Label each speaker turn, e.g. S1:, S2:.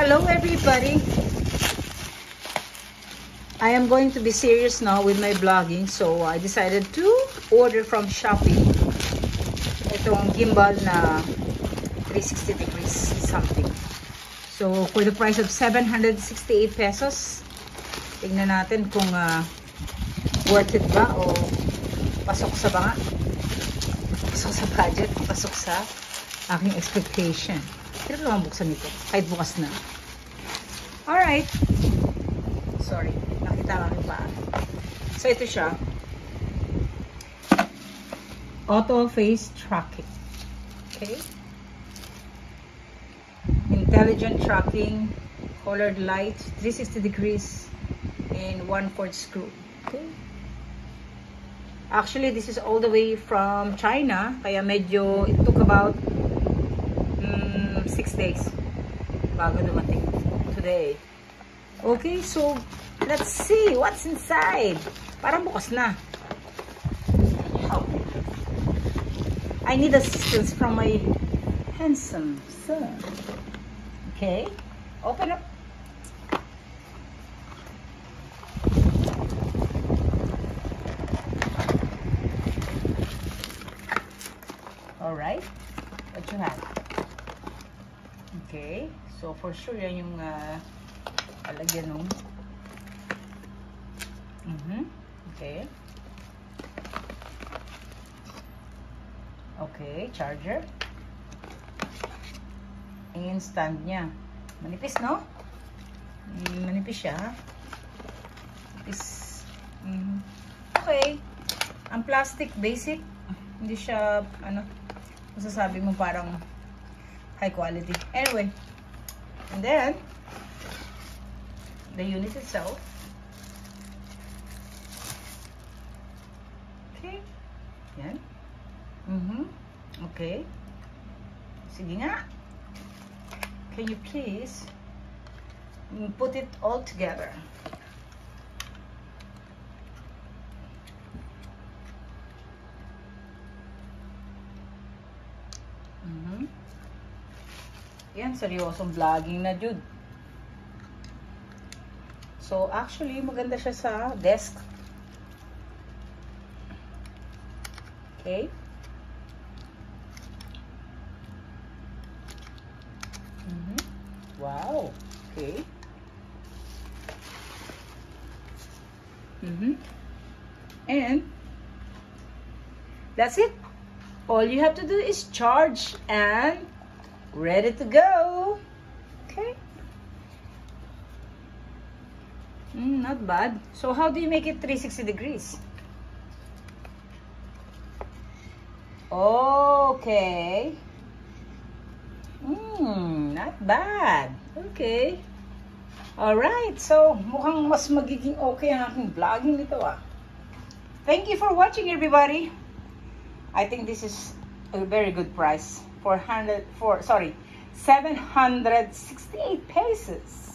S1: Hello everybody. I am going to be serious now with my vlogging, so I decided to order from Shopee itong gimbal na 360 degrees something. So for the price of 768 pesos, tingnan natin kung worth it ba o pasok sa banga, pasok sa budget, pasok sa aking expectation. Pero naman buksan nito kahit bukas na. Alright, sorry, nakita lang yung paa. So ito siya, auto face tracking. Okay, intelligent tracking, colored light, 360 degrees, and 1/4 screw. Okay, actually this is all the way from China, kaya medyo it took about 6 days bago dumating today. Okay, so let's see what's inside. Parang bukas na. Oh. I need assistance from my handsome son. Okay, open up. All right, what you have? Okay, so for sure yan yung alagyan nung okay. Okay, charger and stand niya. Manipis, no? Manipis siya. Manipis. Okay, ang plastic basic, hindi siya ano, masasabi mo parang high quality. Anyway, and then the unit itself. Okay, yan. Okay, sige nga, can you please put it all together? Yan, seryosong vlogging na, dude. So, actually, maganda siya sa desk. Okay. Wow. Okay. And that's it. All you have to do is charge and ready to go. Okay. Not bad. So how do you make it 360 degrees? Okay. Not bad. Okay. Alright. So mukhang mas magiging okay ang aking vlogging nito Thank you for watching, everybody. I think this is a very good price. 768 pesos.